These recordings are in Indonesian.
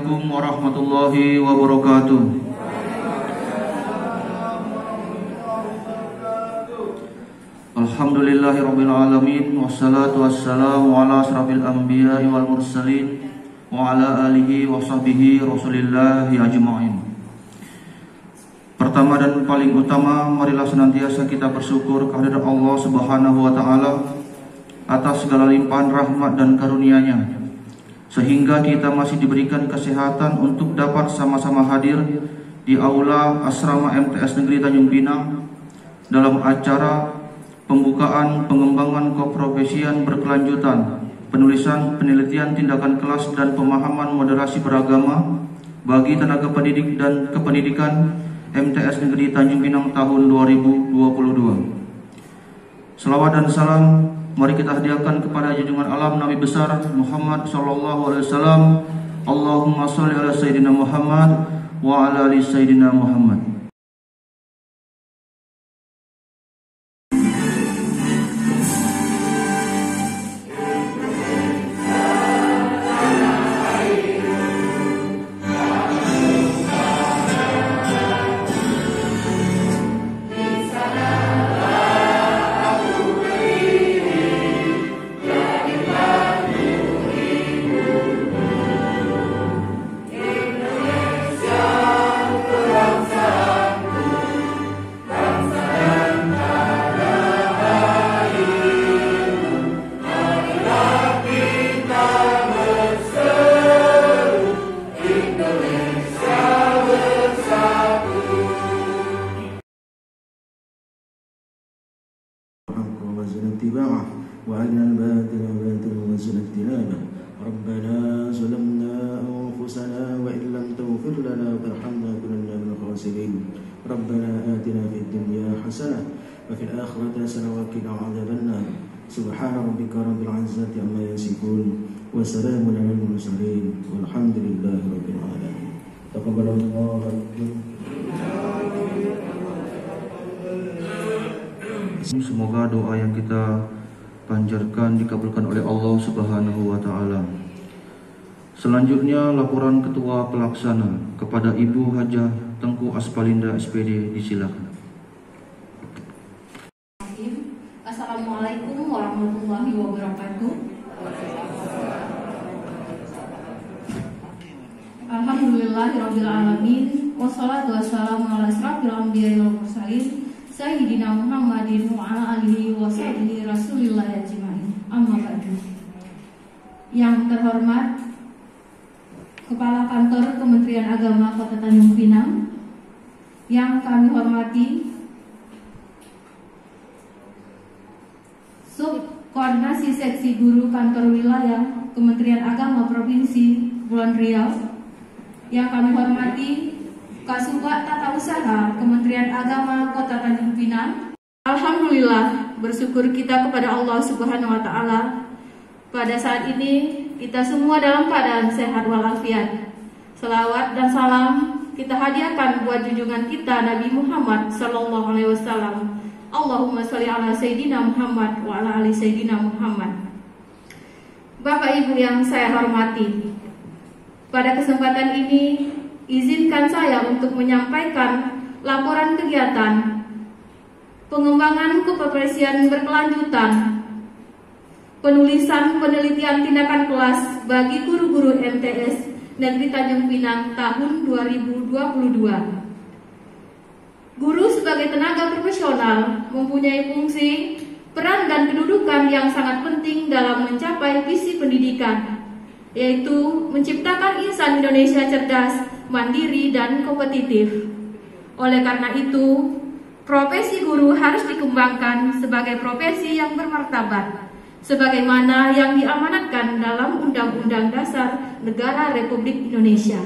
Assalamualaikum warahmatullahi wabarakatuh. Alhamdulillahirabbil alamin wassalatu wassalamu ala asrafil anbiya'i wal mursalin wa ala alihi wa sahbihi rasulillahi ajma'in. Pertama dan paling utama, marilah senantiasa kita bersyukur kehadirat Allah Subhanahu wa taala atas segala limpahan rahmat dan karunia-Nya, sehingga kita masih diberikan kesehatan untuk dapat sama-sama hadir di aula asrama MTS Negeri Tanjung Pinang dalam acara pembukaan pengembangan keprofesian berkelanjutan, penulisan penelitian tindakan kelas dan pemahaman moderasi beragama bagi tenaga pendidik dan kependidikan MTS Negeri Tanjung Pinang tahun 2022. Selawat dan salam mari kita hadiahkan kepada junjungan alam Nabi besar Muhammad sallallahu alaihi wasallam. Allahumma shalli ala sayyidina Muhammad wa ala ali sayyidina Muhammad. وعلنا الباطل باطلا وارزقنا اجتنابه ربنا ظلمنا أنفسنا وإن لم تغفر لنا وترحمنا لنكونن من الخاسرين ربنا آتنا في الدنيا حسنة وفي الآخرة حسنة وقنا عذاب النار سبحان ربك رب العزة عما يصفون وسلام على المرسلين والحمد لله رب العالمين تقبل الله منكم. Semoga doa yang kita panjatkan dikabulkan oleh Allah Subhanahu wa taala. Selanjutnya laporan Ketua Pelaksana kepada Ibu Hajah Tengku Aspalinda SPD disilakan. Assalamualaikum warahmatullahi wabarakatuh. Alhamdulillahirabbil alamin wassalatu wassalamu ala asrofil anbiya'i wal mursalin Sayyidina Muhammadin wa ala alihi wa sahbihi Rasulillah ajma'in. Amma ba'du. Yang terhormat Kepala Kantor Kementerian Agama Kota Tanjung Pinang, yang kami hormati Subkoordinasi Seksi Guru Kantor Wilayah Kementerian Agama Provinsi Kepulauan Riau, yang kami hormati Kasubag Tata Usaha Kementerian Agama Kota Tanjung Pinang. Alhamdulillah, bersyukur kita kepada Allah Subhanahu wa taala. Pada saat ini kita semua dalam keadaan sehat walafiat. Selawat dan salam kita hadiahkan buat junjungan kita Nabi Muhammad sallallahu alaihi wasallam. Allahumma sholli ala sayyidina Muhammad wa ala ali sayyidina Muhammad. Bapak Ibu yang saya hormati, pada kesempatan ini izinkan saya untuk menyampaikan laporan kegiatan pengembangan keprofesian berkelanjutan, penulisan penelitian tindakan kelas bagi guru-guru MTS Negeri Tanjung Pinang tahun 2022. Guru sebagai tenaga profesional mempunyai fungsi, peran dan kedudukan yang sangat penting dalam mencapai visi pendidikan, yaitu menciptakan insan Indonesia cerdas, mandiri dan kompetitif. Oleh karena itu, profesi guru harus dikembangkan sebagai profesi yang bermartabat, sebagaimana yang diamanatkan dalam Undang-Undang Dasar Negara Republik Indonesia.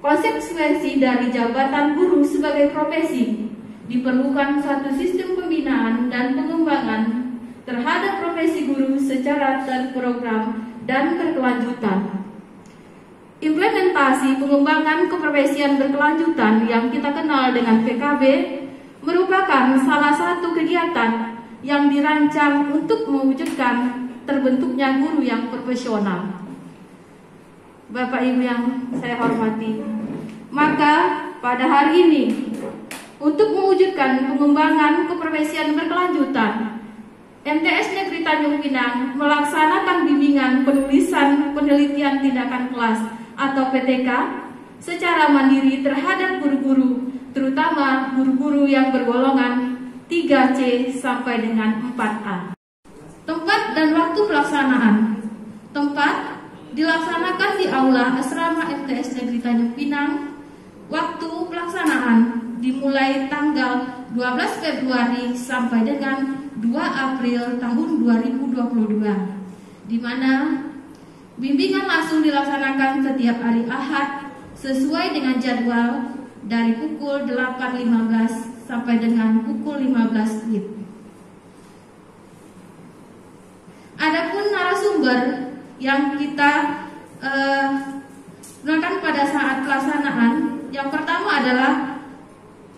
Konsekuensi dari jabatan guru sebagai profesi, diperlukan suatu sistem pembinaan dan pengembangan terhadap profesi guru secara terprogram dan berkelanjutan. Implementasi pengembangan keprofesian berkelanjutan yang kita kenal dengan PKB merupakan salah satu kegiatan yang dirancang untuk mewujudkan terbentuknya guru yang profesional. Bapak Ibu yang saya hormati, maka pada hari ini untuk mewujudkan pengembangan keprofesian berkelanjutan, MTS Negeri Tanjung Pinang melaksanakan bimbingan penulisan penelitian tindakan kelas atau PTK secara mandiri terhadap guru-guru, terutama guru-guru yang bergolongan 3C sampai dengan 4A. Tempat dan waktu pelaksanaan. Tempat dilaksanakan di Aula Asrama MTS Negeri Tanjung Pinang. Waktu pelaksanaan dimulai tanggal 12 Februari sampai dengan 2 April tahun 2022, di mana bimbingan langsung dilaksanakan setiap hari Ahad sesuai dengan jadwal dari pukul 8.15 sampai dengan pukul 15 WIB. Adapun narasumber yang kita gunakan pada saat pelaksanaan, yang pertama adalah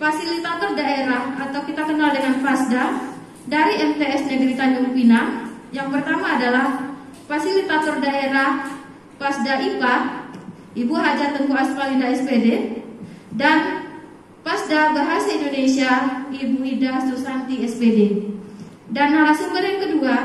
fasilitator daerah atau kita kenal dengan FASDA dari MTS Negeri Tanjung Pinang. Yang pertama adalah fasilitator daerah FASDA IPA Ibu Haja Tengku Aspalida SPD, dan FASDA Bahasa Indonesia Ibu Ida Susanti SPD. Dan narasumber yang kedua,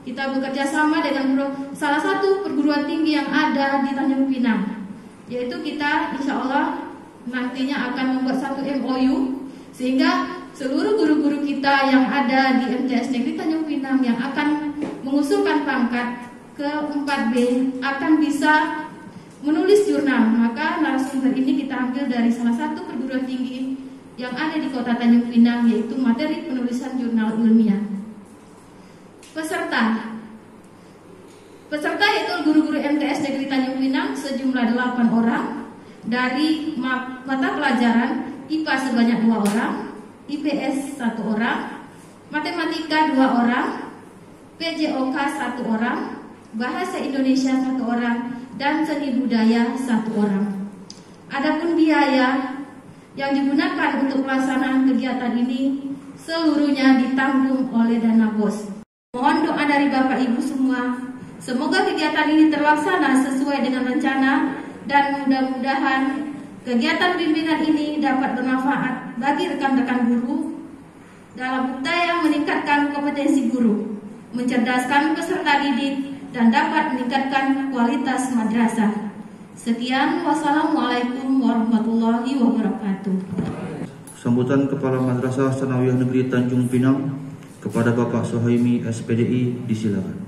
kita bekerja sama dengan salah satu perguruan tinggi yang ada di Tanjung Pinang, yaitu kita insya Allah nantinya akan membuat satu MOU sehingga seluruh guru-guru kita yang ada di MTS Negeri Tanjung Pinang yang akan mengusulkan pangkat ke 4B akan bisa menulis jurnal. Maka narasumber ini kita ambil dari salah satu perguruan tinggi yang ada di Kota Tanjung Pinang, yaitu materi penulisan jurnal ilmiah. Peserta yaitu guru-guru MTS Negeri Tanjung Pinang sejumlah 8 orang. Dari mata pelajaran IPA sebanyak 2 orang, IPS 1 orang, Matematika 2 orang, PJOK 1 orang, Bahasa Indonesia 1 orang, dan Seni Budaya 1 orang. Adapun biaya yang digunakan untuk pelaksanaan kegiatan ini seluruhnya ditanggung oleh dana BOS. Mohon doa dari Bapak Ibu semua, semoga kegiatan ini terlaksana sesuai dengan rencana, dan mudah-mudahan kegiatan bimbingan ini dapat bermanfaat bagi rekan-rekan guru dalam upaya meningkatkan kompetensi guru, mencerdaskan peserta didik, dan dapat meningkatkan kualitas madrasah. Sekian, wassalamualaikum warahmatullahi wabarakatuh. Sambutan Kepala Madrasah Sanawiyah Negeri Tanjung Pinang kepada Bapak Sohaimi SPDI disilakan.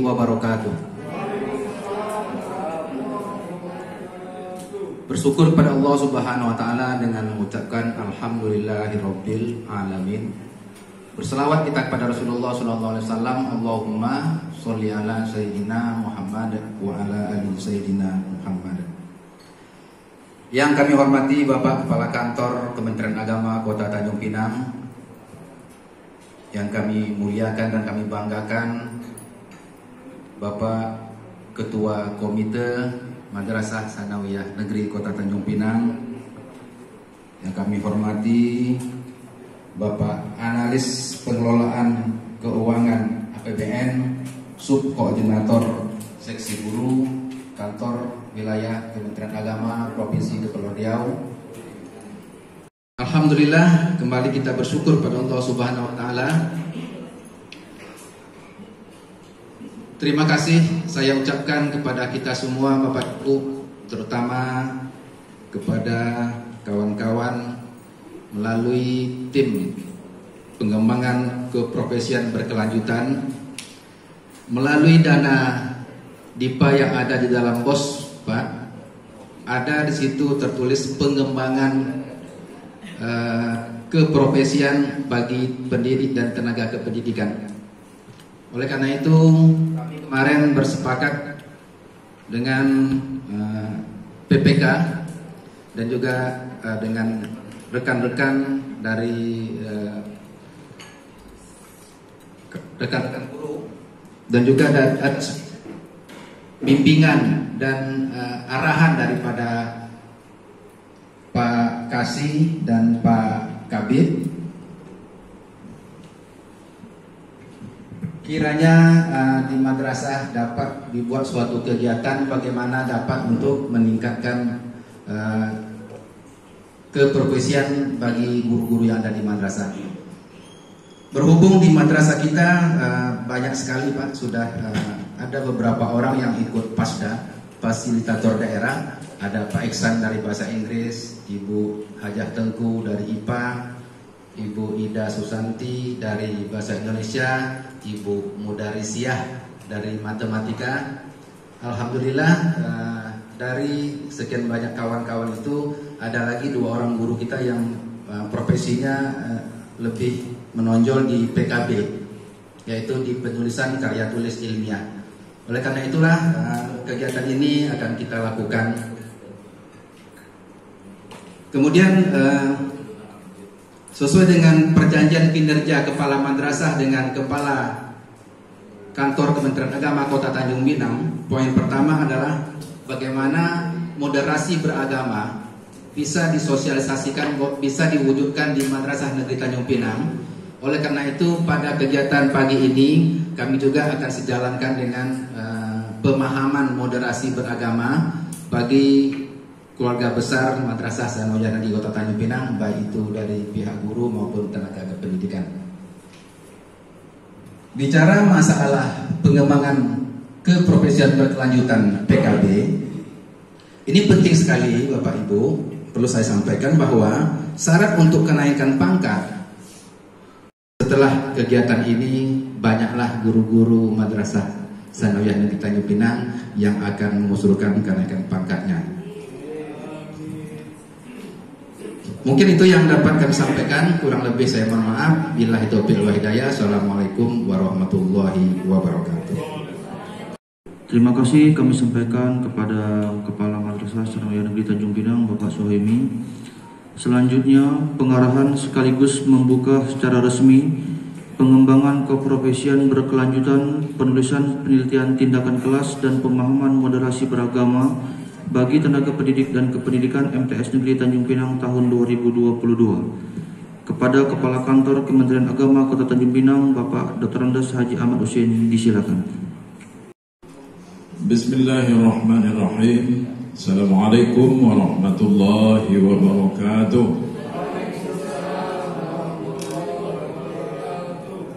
Wabarakatuh. Bersyukur pada Allah Subhanahu wa taala dengan mengucapkan alhamdulillahirabbil alamin. Berselawat kita kepada Rasulullah sallallahu alaihi wasallam. Allahumma sholli ala sayyidina Muhammad wa ala ali sayyidina Muhammad. Yang kami hormati Bapak Kepala Kantor Kementerian Agama Kota Tanjung Pinang, yang kami muliakan dan kami banggakan Bapak Ketua Komite Madrasah Sanawiyah Negeri Kota Tanjung Pinang, yang kami hormati Bapak Analis Pengelolaan Keuangan APBN Subkoordinator Seksi Guru Kantor Wilayah Kementerian Agama Provinsi Kepulauan Riau. Alhamdulillah, kembali kita bersyukur pada Allah Subhanahu wa taala. Terima kasih saya ucapkan kepada kita semua Bapak Ibu, terutama kepada kawan-kawan melalui tim pengembangan keprofesian berkelanjutan, melalui dana DIPA yang ada di dalam BOS, Pak. Ada di situ tertulis pengembangan keprofesian bagi pendidik dan tenaga kependidikan. Oleh karena itu kami kemarin bersepakat dengan PPK dan juga dengan rekan-rekan dari rekan-rekan guru dan juga bimbingan dan arahan daripada Pak Kasih dan Pak Kabid. Kiranya di madrasah dapat dibuat suatu kegiatan bagaimana dapat untuk meningkatkan keprofesian bagi guru-guru yang ada di madrasah. Berhubung di madrasah kita banyak sekali Pak, sudah ada beberapa orang yang ikut PASDA, fasilitator daerah. Ada Pak Iksan dari bahasa Inggris, Ibu Hajah Tengku dari IPA, Ibu Ida Susanti dari bahasa Indonesia, Ibu Mudarisiah dari matematika. Alhamdulillah dari sekian banyak kawan-kawan itu ada lagi 2 orang guru kita yang profesinya lebih menonjol di PKB, yaitu di penulisan karya tulis ilmiah. Oleh karena itulah kegiatan ini akan kita lakukan. Kemudian sesuai dengan perjanjian kinerja Kepala Madrasah dengan Kepala Kantor Kementerian Agama Kota Tanjung Pinang, poin pertama adalah bagaimana moderasi beragama bisa disosialisasikan, bisa diwujudkan di Madrasah Negeri Tanjung Pinang. Oleh karena itu pada kegiatan pagi ini kami juga akan sejalankan dengan pemahaman moderasi beragama bagi keluarga besar Madrasah Sanawiyah di Kota Tanjung Pinang, baik itu dari pihak guru maupun tenaga kependidikan. Bicara masalah pengembangan keprofesian berkelanjutan PKB, ini penting sekali Bapak Ibu. Perlu saya sampaikan bahwa syarat untuk kenaikan pangkat setelah kegiatan ini banyaklah guru-guru Madrasah Sanawiyah Negeri Tanjung Pinang yang akan mengusulkan kenaikan pangkatnya. Mungkin itu yang dapat kami sampaikan, kurang lebih saya mohon maaf. Billahi taufiq wal hidayah. Assalamualaikum warahmatullahi wabarakatuh. Terima kasih kami sampaikan kepada Kepala Madrasah Sanawiyah Negeri Tanjung Pinang, Bapak Suhaimi. Selanjutnya, pengarahan sekaligus membuka secara resmi pengembangan keprofesian berkelanjutan, penulisan penelitian tindakan kelas dan pemahaman moderasi beragama bagi tenaga pendidik dan kependidikan MTS Negeri Tanjung Pinang tahun 2022. Kepada Kepala Kantor Kementerian Agama Kota Tanjung Pinang, Bapak Dr. Andes Haji Ahmad Husin, disilakan. Bismillahirrahmanirrahim. Assalamualaikum warahmatullahi wabarakatuh.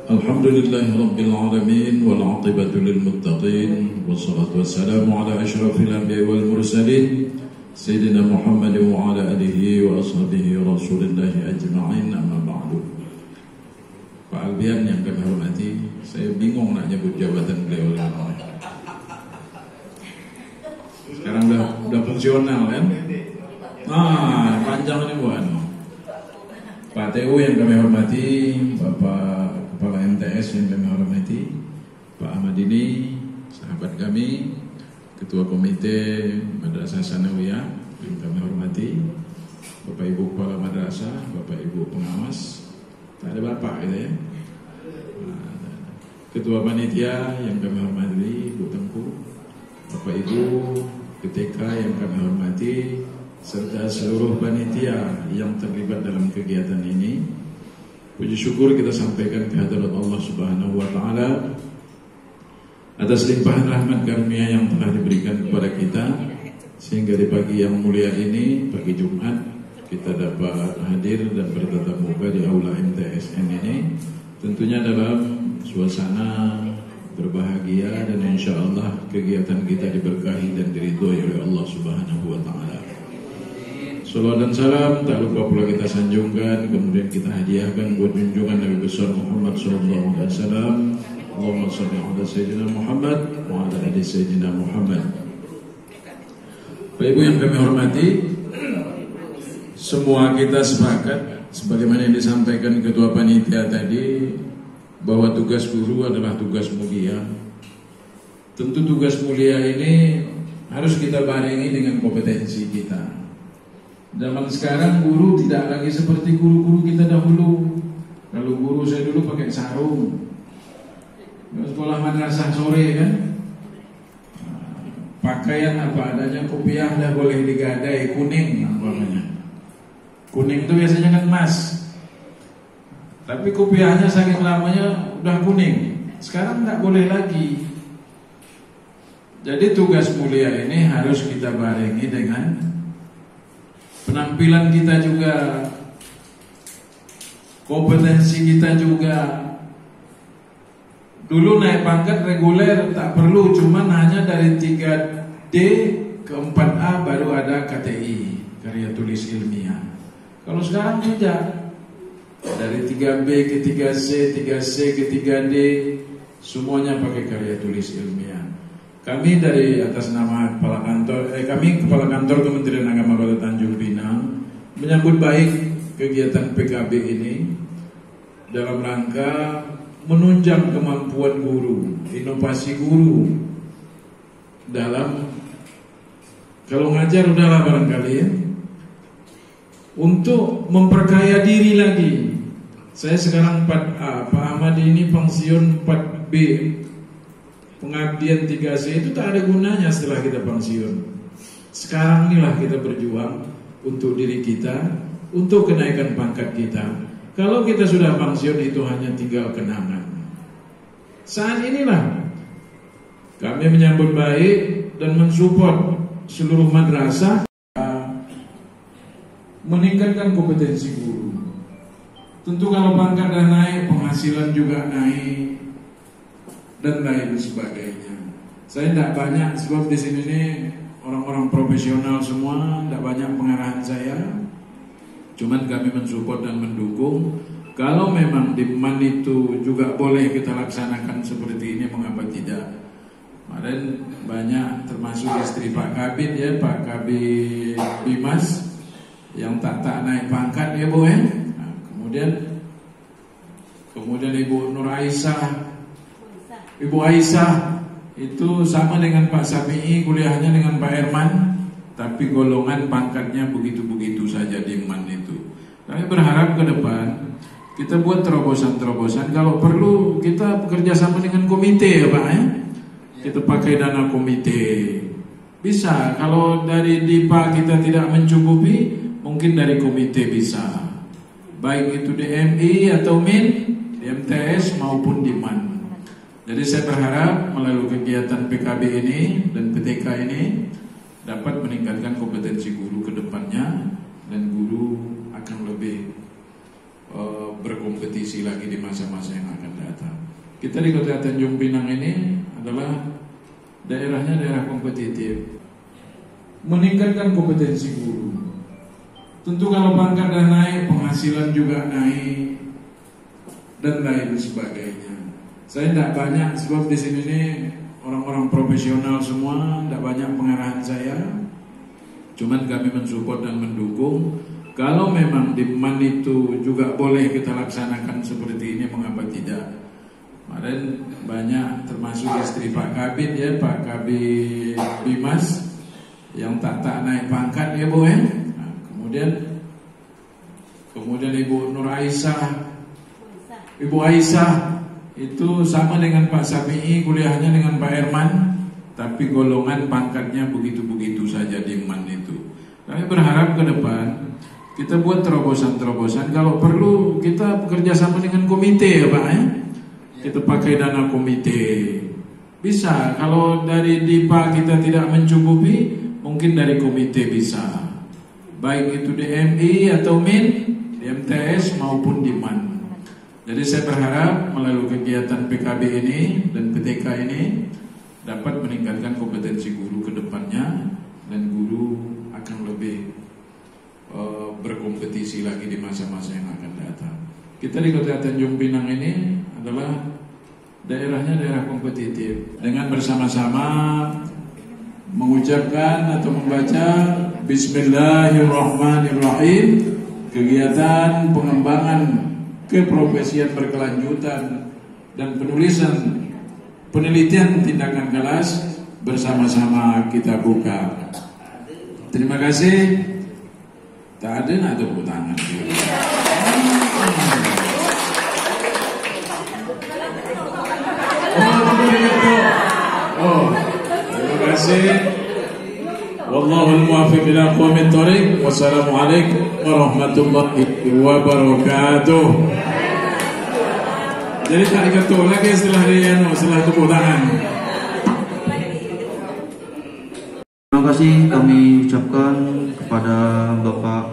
Alhamdulillahirabbil alamin wal 'aqibatu lil muttaqin wassalatu wassalamu ala asyrafil anbiya'i wal mursalin sayyidina Muhammad wa ala alihi wa ashabihi rasulillahi ajma'in, amma ba'du. Pak Albian yang kami hormati, saya bingung nak nyebut jabatan beliau. Sekarang udah fungsional kan? Panjang ini bukan? Pak TU yang kami hormati, Bapak Kepala MTS yang kami hormati, Pak Ahmad ini, sahabat kami, Ketua Komite Madrasah Sanawiyah yang kami hormati, Bapak Ibu Kepala Madrasah, Bapak Ibu Pengawas, tak ada Bapak gitu ya. Ketua Panitia yang kami hormati, Ibu Tengku, Bapak Ibu PTK yang kami hormati, serta seluruh panitia yang terlibat dalam kegiatan ini. Puji syukur kita sampaikan kehadirat Allah Subhanahu wa taala atas limpahan rahmat karunia yang telah diberikan kepada kita, sehingga di pagi yang mulia ini, pagi Jumat, kita dapat hadir dan bertatap muka di aula MTSN ini, tentunya dalam suasana berbahagia, dan insya Allah kegiatan kita diberkahi dan diridhoi oleh Allah Subhanahu wa taala. Salawat dan salam tak lupa pula kita sanjungkan, kemudian kita hadiahkan buat junjungan Nabi besar Muhammad sallallahu alaihi wasallam. Allahumma shalli ala sayyidina Muhammad wa ala ali sayyidina Muhammad. Bapak Ibu yang kami hormati, semua kita sepakat sebagaimana yang disampaikan Ketua Panitia tadi, bahwa tugas guru adalah tugas mulia. Tentu tugas mulia ini harus kita barengi dengan kompetensi kita. Zaman sekarang guru tidak lagi seperti guru-guru kita dahulu. Kalau guru saya dulu pakai sarung, sekolah madrasah sore kan, pakaian apa adanya, kopiah dah boleh digadai kuning namanya. Kuning itu biasanya kan emas. Tapi kopiahnya saking lamanya udah kuning. Sekarang nggak boleh lagi. Jadi tugas mulia ini harus kita barengi dengan penampilan kita juga, kompetensi kita juga. Dulu naik pangkat reguler tak perlu, cuman hanya dari 3D ke 4A baru ada KTI, karya tulis ilmiah. Kalau sekarang tidak, dari 3B ke 3C, 3C ke 3D, semuanya pakai karya tulis ilmiah. Kami dari atas nama Kepala Kantor Kementerian Agama Kota Tanjung Pinang menyambut baik kegiatan PKB ini dalam rangka menunjang kemampuan guru, inovasi guru dalam, kalau ngajar udahlah barangkali ya, untuk memperkaya diri lagi. Saya sekarang 4A, Pak Ahmad ini pensiun 4B, pengabdian 3C itu tak ada gunanya setelah kita pensiun. Sekarang inilah kita berjuang untuk diri kita, untuk kenaikan pangkat kita. Kalau kita sudah pensiun itu hanya tinggal kenangan. Saat inilah kami menyambut baik dan mensupport seluruh madrasah meningkatkan kompetensi guru. Tentu kalau pangkat dah naik, penghasilan juga naik dan lain sebagainya. Saya tidak banyak, sebab di sini nih orang-orang profesional semua, tidak banyak pengarahan saya. Cuman kami mensupport dan mendukung. Kalau memang di MAN itu juga boleh kita laksanakan seperti ini, mengapa tidak? Kemarin banyak, termasuk istri Pak Kabid ya, Pak Kabid Bimas, yang tak naik pangkat ya Bu ya. Nah, kemudian Ibu Nur Aisyah, Ibu Aisyah itu sama dengan Pak Safi'i, kuliahnya dengan Pak Herman, tapi golongan pangkatnya begitu-begitu saja di MAN itu. Kami berharap ke depan kita buat terobosan-terobosan. Kalau perlu kita bekerja sama dengan komite ya Pak ya. Kita pakai dana komite. Bisa, kalau dari DIPA kita tidak mencukupi, mungkin dari komite bisa. Baik itu di MI atau MIN, di MTS maupun di MAN. Jadi saya berharap melalui kegiatan PKB ini dan PTK ini dapat meningkatkan kompetensi guru ke depannya, dan guru akan lebih berkompetisi lagi di masa-masa yang akan datang. Kita di Kota Tanjung Pinang ini adalah daerahnya daerah kompetitif. Meningkatkan kompetensi guru. Tentu kalau pangkat dah naik, penghasilan juga naik dan lain sebagainya. Saya tidak banyak, sebab di sini nih orang-orang profesional semua, tidak banyak pengarahan saya. Cuman kami mensupport dan mendukung. Kalau memang di MAN itu juga boleh kita laksanakan seperti ini, mengapa tidak? Kemarin banyak, termasuk istri Pak Kabid ya, Pak Kabid Bimas, yang tak naik pangkat ya Bu ya. Nah, kemudian Ibu Nur Aisyah, Ibu Aisyah itu sama dengan Pak Safi'i, kuliahnya dengan Pak Herman, tapi golongan pangkatnya begitu-begitu saja di MAN itu. Kami berharap ke depan kita buat terobosan-terobosan. Kalau perlu kita bekerja sama dengan komite ya Pak ya. Kita pakai dana komite. Bisa, kalau dari DIPA kita tidak mencukupi, mungkin dari komite bisa. Baik itu di MI atau MIN, di MTS maupun di MAN. Jadi saya berharap melalui kegiatan PKB ini dan PTK ini dapat meningkatkan kompetensi guru ke depannya, dan guru akan lebih berkompetisi lagi di masa-masa yang akan datang. Kita di Kota Tanjung Pinang ini adalah daerahnya daerah kompetitif. Dengan bersama-sama mengucapkan atau membaca Bismillahirrahmanirrahim, kegiatan pengembangan keprofesian berkelanjutan dan penulisan penelitian tindakan kelas bersama-sama kita buka. Terima kasih. Tak ada nak tepuk tangan. Terima kasih. Wallahul muwaffiq. taufiq ila aqwamit thoriq. Wassalamualaikum warahmatullahi wabarakatuh. Jadi tak diketuk lagi setelah tepuk tangan. Terima kasih kami ucapkan kepada Bapak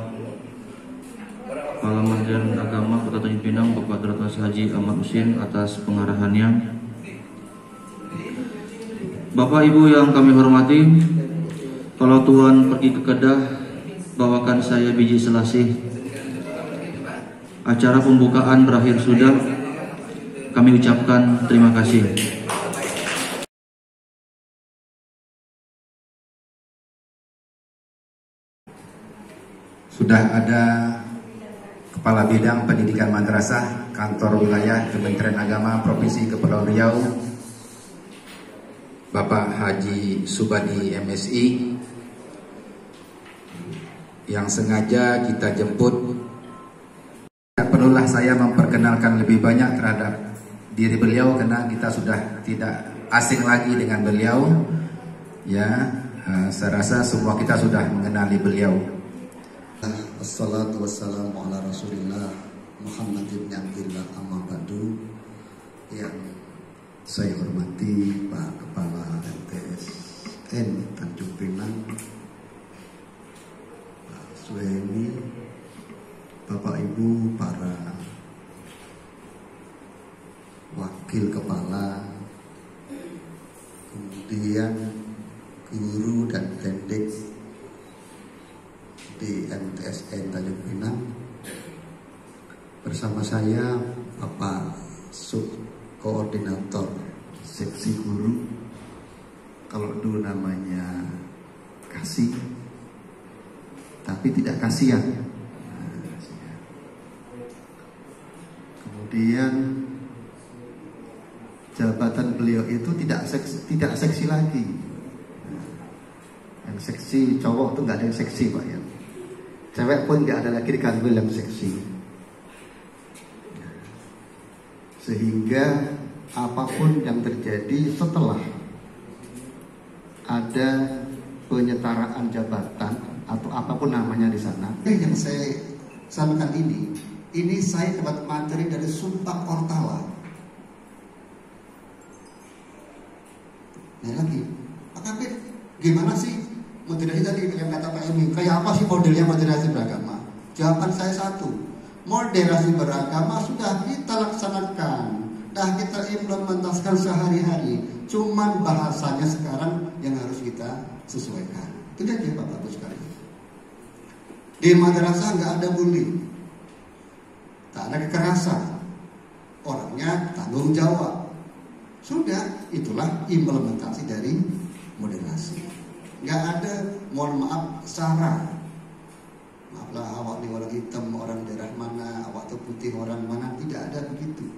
Kepala Kementerian Agama Kota Tanjung Pinang, Bapak Datuk Haji Ahmad Husin atas pengarahannya. Bapak Ibu yang kami hormati, kalau Tuhan pergi ke Kedah, bawakan saya biji selasih. Acara pembukaan berakhir sudah. Kami ucapkan terima kasih. Sudah ada Kepala Bidang Pendidikan Madrasah Kantor Wilayah Kementerian Agama Provinsi Kepulauan Riau, Bapak Haji Subadi MSI, yang sengaja kita jemput. Tak perlulah saya memperkenalkan lebih banyak terhadap diri beliau karena kita sudah tidak asing lagi dengan beliau. Ya, saya rasa semua kita sudah mengenali beliau. Wassalatu wassalamu ala Rasulillah Muhammad ibn Abdillah amma ba'du. Yang saya hormati Pak Kepala MTSN Tanjung Pinang, Pak Suhemi, Bapak Ibu para wakil kepala, kemudian guru dan pendik di MTSN Tanjung Pinang, bersama saya Bapak Subkoordinator Seksi Guru, kalau dulu namanya Kasih, tapi tidak kasihan. Kemudian jabatan beliau itu tidak seksi lagi. Yang seksi cowok tuh nggak ada yang seksi Pak ya. Cewek pun nggak ada lagi dikanggul yang seksi. Sehingga apapun yang terjadi setelah ada penyetaraan jabatan atau apapun namanya di sana. Yang saya sampaikan ini saya dapat materi dari Sumpah Ortala. Nah lagi, Pak Kabit, gimana sih moderasi tadi yang kata Pak Emi? Kayak apa sih modelnya moderasi beragama? Jawaban saya satu, moderasi beragama sudah kita laksanakan, dah kita implementasikan sehari-hari. Cuman bahasanya sekarang yang harus kita sesuaikan. Itu aja Bapak Ibu sekalian. Di madrasah nggak ada bully, tak ada kekerasan, orangnya tanggung jawab. Sudah, itulah implementasi dari moderasi. Nggak ada, mohon maaf, sara. Maaflah, awak ini orang hitam, orang daerah mana, awak itu putih, orang mana, tidak ada begitu.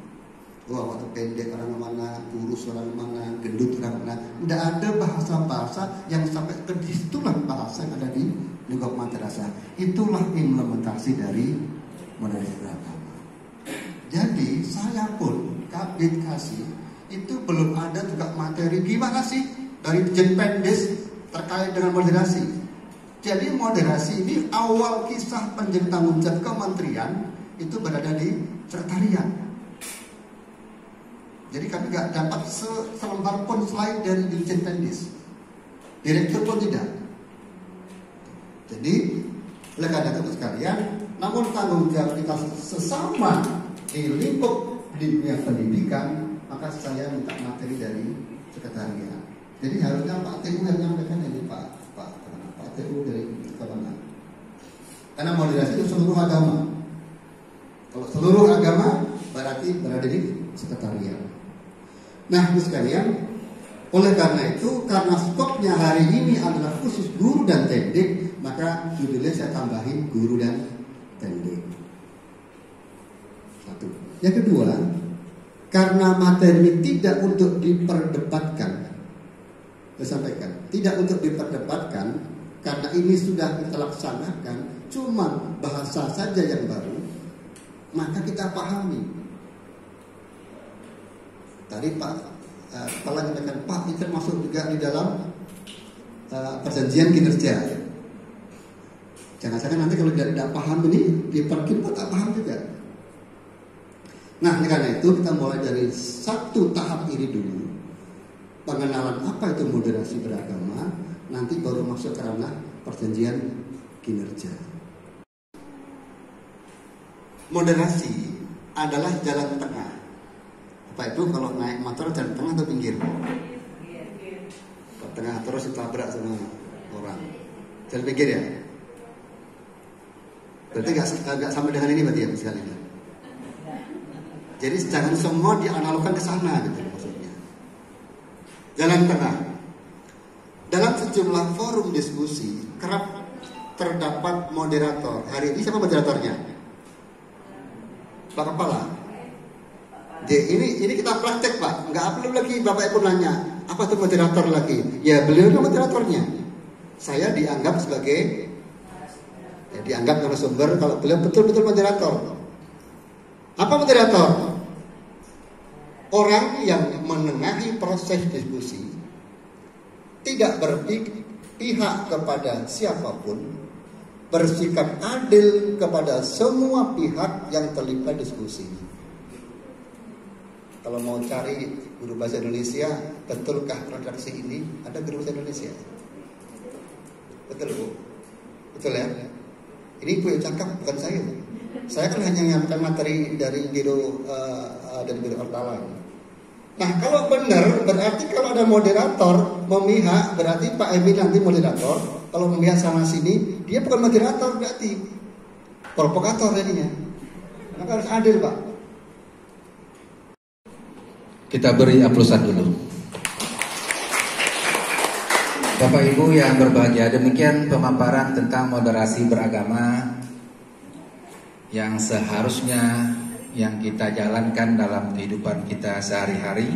Oh, awak itu pendek, orang mana, kurus, orang mana, gendut, orang mana. Tidak ada bahasa-bahasa yang sampai ke situlah bahasa yang ada di lingkup madrasah. Itulah implementasi dari moderasi beragama. Jadi, saya pun, Kabit Kasih, itu belum ada juga materi gimana sih dari Jenpendes terkait dengan moderasi. Jadi moderasi ini awal kisah penjadi tanggung jawab kementerian itu berada di sekretariat. Jadi kami nggak dapat selembar pun slide dari Dirjen Pendes, direktur pun tidak. Jadi oleh karena itu sekalian, namun tanggung jawab kita sesama di lingkup di dunia pendidikan, maka saya minta materi dari sekretariat. Jadi harusnya Pak TU yang menyampaikan ini Pak TU dari Kemenang. Karena moderasi itu seluruh agama. Kalau seluruh agama berarti berada di sekretariat. Nah, itu sekalian, oleh karena itu, karena skopnya hari ini adalah khusus guru dan teknik, maka judulnya saya tambahin guru dan teknik. Satu. Yang kedua, karena materi tidak untuk diperdebatkan, saya sampaikan, tidak untuk diperdebatkan, karena ini sudah kita laksanakan, cuma bahasa saja yang baru, maka kita pahami. Tadi Pak Kepala menyampaikan, Pak, ini termasuk juga di dalam perjanjian kinerja. Jangan-jangan nanti kalau tidak paham ini diperkirakan tak paham juga. Nah, karena itu kita mulai dari satu tahap ini dulu, pengenalan apa itu moderasi beragama, nanti baru masuk ke ranah perjanjian kinerja. Moderasi adalah jalan tengah. Apa itu kalau naik motor jalan tengah atau pinggir? Tengah terus ditabrak sama orang. Jalan pinggir ya? Berarti nggak sama dengan ini berarti ya misalnya. Jadi jangan semua dianalogkan ke sana gitu maksudnya. Jalan tengah. Dalam sejumlah forum diskusi kerap terdapat moderator. Hari ini siapa moderatornya? Pak Kepala. Ini kita praktek Pak. Nggak perlu lagi Bapak Ibu nanya apa itu moderator lagi. Ya beliau adalah moderatornya. Saya dianggap sebagai dianggap narasumber kalau beliau betul-betul moderator. Apa moderator? Orang yang menengahi proses diskusi, tidak berpihak kepada siapapun, bersikap adil kepada semua pihak yang terlibat diskusi. Kalau mau cari guru bahasa Indonesia, betulkah redaksi ini ada guru bahasa Indonesia? Betul Bu? Betul ya? Ini Bu yang cakap, bukan saya. Saya kan hanya menyampaikan materi dari Biro Pertalan. Nah kalau benar, berarti kalau ada moderator memihak, berarti Pak Emin nanti moderator. Kalau memihak sana sini, dia bukan moderator berarti provokator jadinya. Maka harus adil Pak. Kita beri aplausan dulu. Bapak Ibu yang berbahagia, demikian pemaparan tentang moderasi beragama yang seharusnya yang kita jalankan dalam kehidupan kita sehari-hari,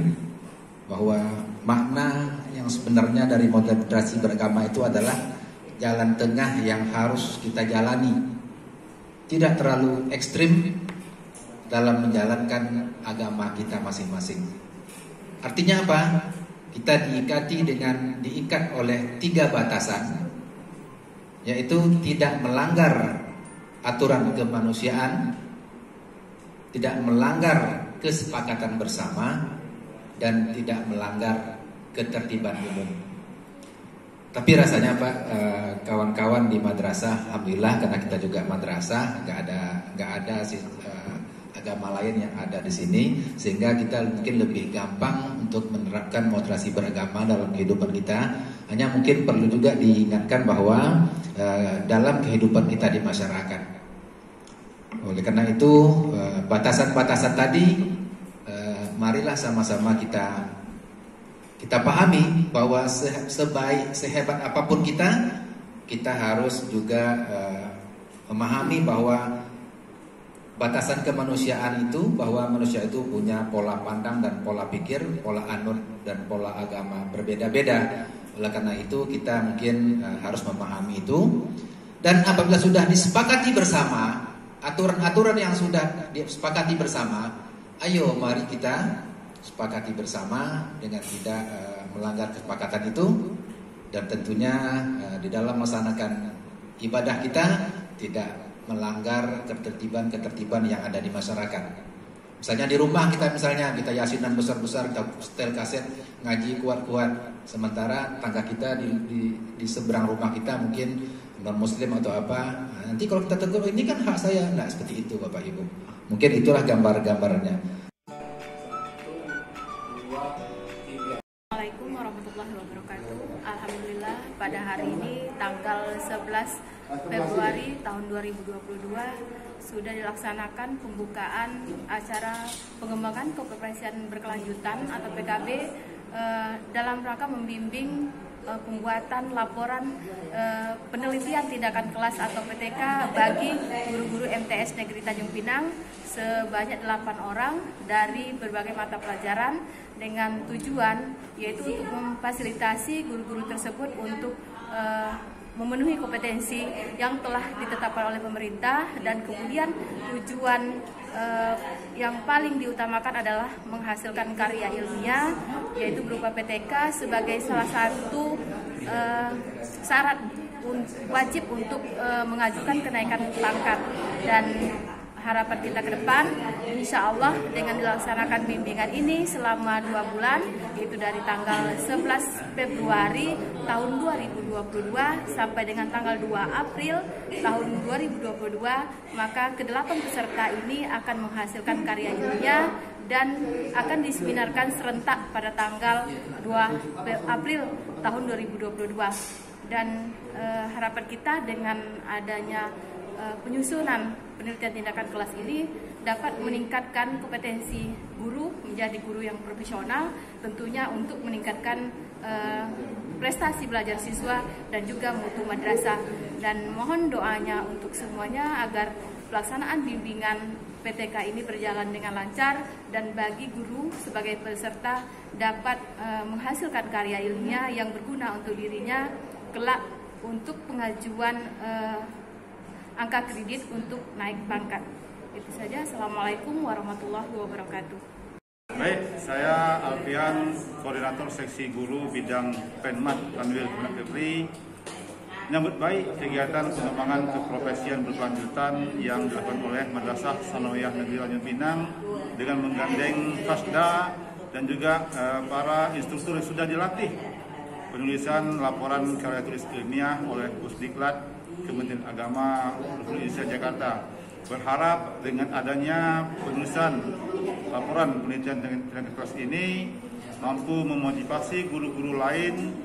bahwa makna yang sebenarnya dari moderasi beragama itu adalah jalan tengah yang harus kita jalani, tidak terlalu ekstrim dalam menjalankan agama kita masing-masing. Artinya apa? Kita diikat oleh 3 batasan, yaitu tidak melanggar aturan kemanusiaan, tidak melanggar kesepakatan bersama, dan tidak melanggar ketertiban umum. Tapi rasanya Pak, kawan-kawan di madrasah, alhamdulillah karena kita juga madrasah, nggak ada agama lain yang ada di sini, sehingga kita mungkin lebih gampang untuk menerapkan moderasi beragama dalam kehidupan kita. Hanya mungkin perlu juga diingatkan bahwa dalam kehidupan kita di masyarakat. Oleh karena itu batasan-batasan tadi marilah sama-sama kita pahami bahwa sehebat apapun kita harus juga memahami bahwa batasan kemanusiaan itu, bahwa manusia itu punya pola pandang dan pola pikir, pola anut dan pola agama berbeda-beda. Oleh karena itu kita mungkin harus memahami itu. Dan apabila sudah disepakati bersama, aturan-aturan yang sudah disepakati bersama, ayo mari kita sepakati bersama dengan tidak melanggar kesepakatan itu. Dan tentunya di dalam melaksanakan ibadah kita tidak melanggar ketertiban yang ada di masyarakat. Misalnya di rumah kita yasinan besar-besar, kita setel kaset ngaji kuat-kuat, sementara tangga kita di seberang rumah kita mungkin non muslim atau apa. Nanti kalau kita tegur, ini kan hak saya, nah seperti itu Bapak Ibu. Mungkin itulah gambar-gambarnya. Assalamualaikum warahmatullahi wabarakatuh. Alhamdulillah pada hari ini tanggal 11 Februari tahun 2022 sudah dilaksanakan pembukaan acara pengembangan keprofesian berkelanjutan atau PKB dalam rangka membimbing pembuatan laporan penelitian tindakan kelas atau PTK bagi guru-guru MTS Negeri Tanjung Pinang sebanyak 8 orang dari berbagai mata pelajaran, dengan tujuan yaitu untuk memfasilitasi guru-guru tersebut untuk memenuhi kompetensi yang telah ditetapkan oleh pemerintah, dan kemudian tujuan yang paling diutamakan adalah menghasilkan karya ilmiah yaitu berupa PTK sebagai salah satu syarat wajib untuk mengajukan kenaikan pangkat. Dan harapan kita ke depan, insya Allah dengan dilaksanakan bimbingan ini selama 2 bulan, yaitu dari tanggal 11 Februari tahun 2022 sampai dengan tanggal 2 April tahun 2022, maka ke-8 peserta ini akan menghasilkan karya ilmiah dan akan diseminarkan serentak pada tanggal 2 April tahun 2022. Dan harapan kita dengan adanya penyusunan penelitian tindakan kelas ini dapat meningkatkan kompetensi guru menjadi guru yang profesional, tentunya untuk meningkatkan prestasi belajar siswa dan juga mutu madrasah. Dan mohon doanya untuk semuanya agar pelaksanaan bimbingan PTK ini berjalan dengan lancar, dan bagi guru sebagai peserta dapat menghasilkan karya ilmiah yang berguna untuk dirinya kelak untuk pengajuan angka kredit untuk naik pangkat. Itu saja. Assalamualaikum warahmatullahi wabarakatuh. Baik, saya Alfian, Koordinator Seksi Guru Bidang Penmat Kanwil Kepri, menyambut baik kegiatan pengembangan keprofesian berkelanjutan yang dilakukan oleh Madrasah Sanawiyah Negeri Tanjung Pinang dengan menggandeng Fasda dan juga para instruktur yang sudah dilatih penulisan laporan karya tulis ilmiah oleh Pusdiklat Kementerian Agama Republik Indonesia Jakarta. Berharap dengan adanya penulisan laporan penelitian tindakan kelas ini mampu memotivasi guru-guru lain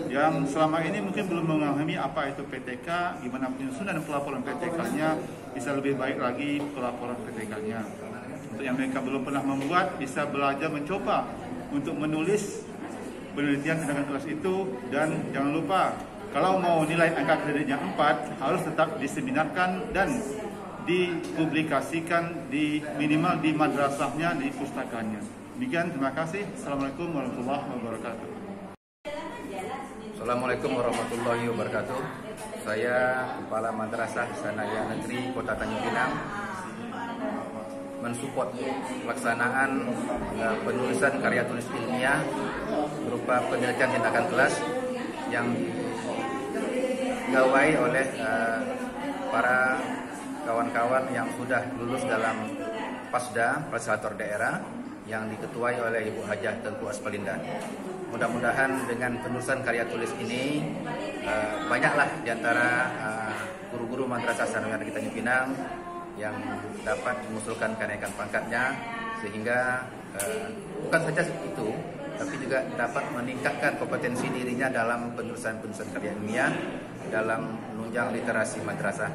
yang selama ini mungkin belum memahami apa itu PTK, gimana penyusunan dan pelaporan PTK-nya, bisa lebih baik lagi pelaporan PTK-nya. Untuk yang mereka belum pernah membuat, bisa belajar mencoba untuk menulis penelitian tindakan kelas itu. Dan jangan lupa, kalau mau nilai angka kreditnya 4, harus tetap diseminarkan dan dipublikasikan di minimal di madrasahnya, di pustakanya. Demikian, terima kasih. Assalamualaikum warahmatullahi wabarakatuh. Assalamualaikum warahmatullahi wabarakatuh. Saya Kepala Madrasah Sanawiyah Negeri Kota Tanjung Pinang mensupport pelaksanaan penulisan karya tulis ilmiah berupa penelitian tindakan kelas yang digawai oleh para kawan-kawan yang sudah lulus dalam Pasda, Fasilitator Daerah, yang diketuai oleh Ibu Hajah Tengku Aspalinda. Mudah-mudahan dengan penulisan karya tulis ini banyaklah diantara guru-guru Madrasah Sanawiyah Negeri Tanjung Pinang yang dapat mengusulkan kenaikan pangkatnya, sehingga bukan saja itu, tapi juga dapat meningkatkan kompetensi dirinya dalam penulisan karya ilmiah, dalam menunjang literasi madrasah.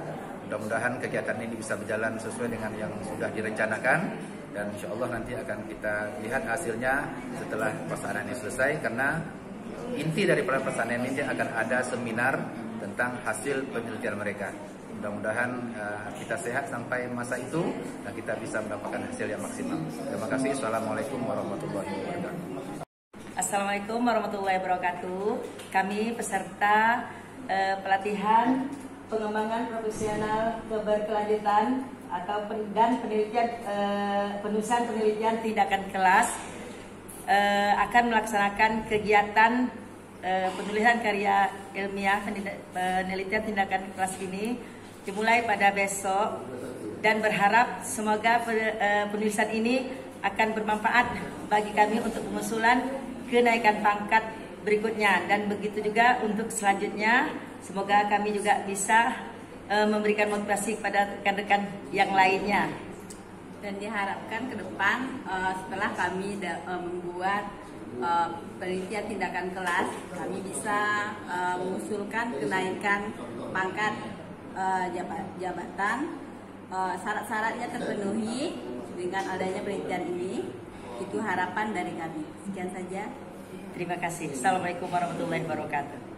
Mudah-mudahan kegiatan ini bisa berjalan sesuai dengan yang sudah direncanakan, dan insya Allah nanti akan kita lihat hasilnya setelah pelaksanaan ini selesai, karena inti dari pelaksanaan ini akan ada seminar tentang hasil penelitian mereka. Mudah-mudahan kita sehat sampai masa itu dan kita bisa mendapatkan hasil yang maksimal. Terima kasih. Assalamualaikum warahmatullahi wabarakatuh. Assalamualaikum warahmatullahi wabarakatuh. Kami peserta pelatihan pengembangan profesional berkelanjutan atau penelitian penulisan penelitian tindakan kelas akan melaksanakan kegiatan penulisan karya ilmiah penelitian tindakan kelas ini dimulai pada besok, dan berharap semoga penulisan ini akan bermanfaat bagi kami untuk pengusulan kenaikan pangkat berikutnya, dan begitu juga untuk selanjutnya. Semoga kami juga bisa memberikan motivasi kepada rekan-rekan yang lainnya. Dan diharapkan ke depan setelah kami membuat penelitian tindakan kelas, kami bisa mengusulkan kenaikan pangkat jabatan. Syarat-syaratnya terpenuhi dengan adanya penelitian ini. Itu harapan dari kami. Sekian saja. Terima kasih. Assalamualaikum warahmatullahi wabarakatuh.